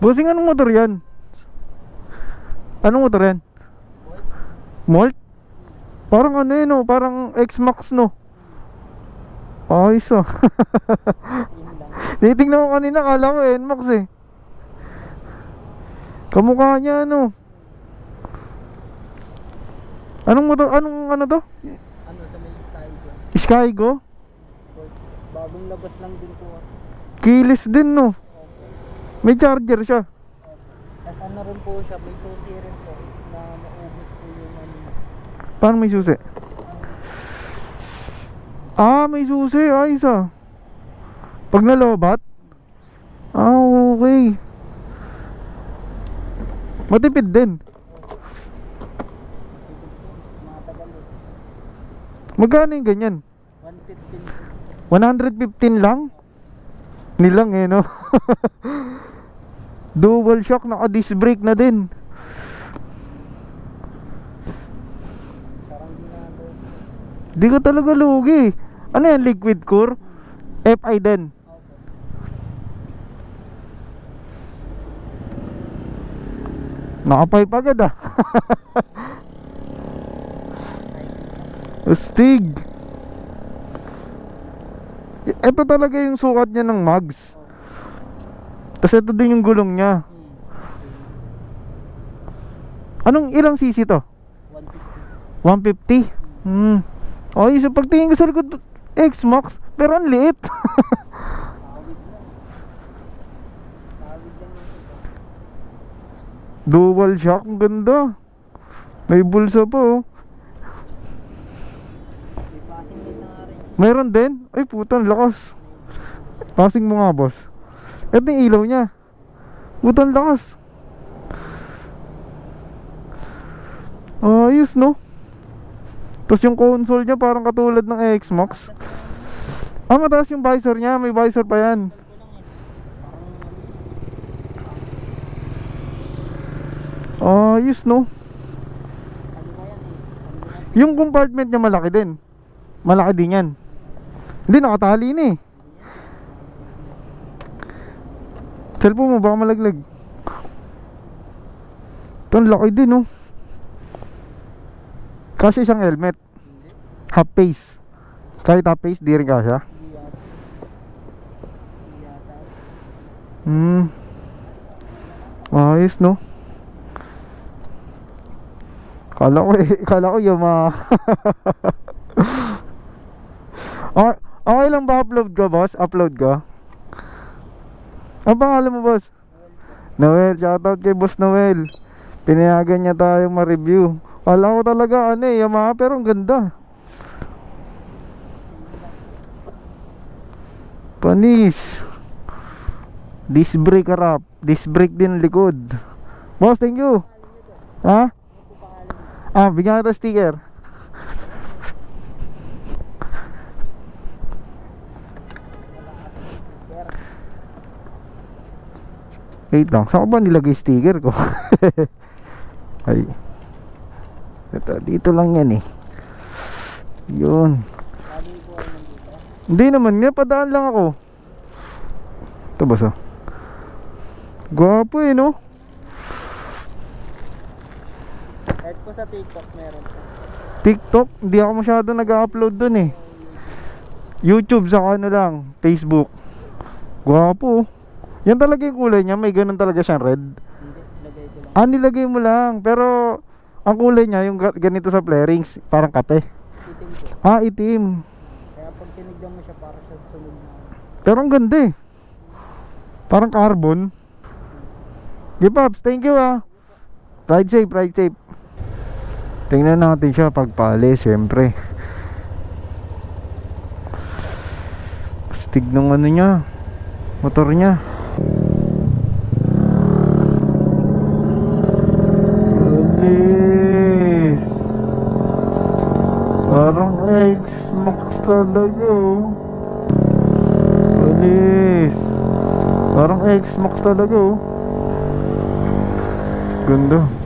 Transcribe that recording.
Bossing, anong motor yan? Anong motor yan? Molt? Parang ano yun, no? Parang X-Max, no? Ayos ah. Titignan ko kanina, kala ko NMAX eh. Kamukha niya, ano? Anong motor? Anong ano to? Ano sa may Skygo? Skygo? Bagong labas lang din po. Keyless din, no? May charger siya. Tapos ano rin po siya, may susi rin po na maubos po yung ano. Paano may susi? Ah, may susi. Ayos ah. Pag nalobat? Ah, okay. Matipid din. Matagal eh. Magkano yung ganyan? 115 115 lang? Nilang eh, no? Dual shock, naka-disc brake na din. parang ginagawa. Di ko talaga lugi. Ano yan, liquid core? FI din. Nakapipe agad ah. Astig. Ito talaga yung sukat niya ng mags. Tapos ito din yung gulong niya. Anong ilang cc to? 150. 150? Ay, so pagtingin ko sa likod X-Max, pero ang liit. Tawid lang. Tawid lang yung Dual shock, ang ganda. May bulsa pa oh. may passing din na nga rin. Meron din? Ay putang lakas. Passing mo nga boss. Ito yung ilaw niya. Putang lakas. Ayos no. Tapos yung console niya parang katulad ng X-Max. Ah, mataas yung visor niya. May visor pa yan. Ayos no. Ano ba yan eh? Yung compartment niya malaki din. Malaki din yan. Hindi, nakatali na eh. Cellphone mo baka malaglag. Ito ang laki din no. Kasi isang helmet. Half face. Kahit half face, di rin kasya. Hindi yata. Ayos no. Kala ko Yamaha. Okay, okay lang ba upload ka boss? Upload ka? Ang pangalan mo boss? Noel, shoutout kay boss Noel. Pinayagan niya tayong ma-review. Kala ko talaga ano eh, Yamaha, pero ang ganda. Panis. Disc brake harap. Disc brake din likod. Boss, thank you. Ha? Ah, bigyan kita sticker. Wait lang, saan ko ba nilagay sticker ko? Ay. Ito, dito lang yan eh. Yun. Hindi naman nga, padaan lang ako. Ito ba sa? Gwapo eh no? Kahit po sa TikTok meron po. TikTok, hindi ako masyado nag-upload dun eh. YouTube sa ano lang, Facebook. Gwapo. Yan talaga yung kulay niya, may ganun talaga siyang red. Hindi, lagay ko lang. Ah, nilagay mo lang, pero ang kulay niya yung ganito sa flarings, parang kape. Itim po. Ah, itim. Kaya pag tinignan mo siya para siya sunod na. Pero ang ganda eh. Parang carbon. Okay, Pops, thank you ah. Ride safe, ride safe. Tingnan natin siya pagpali, siyempre. Astig ng ano niya, motor niya. Bilis. Parang X-Max talaga oh. Bilis. Parang X-Max talaga oh. Ganda.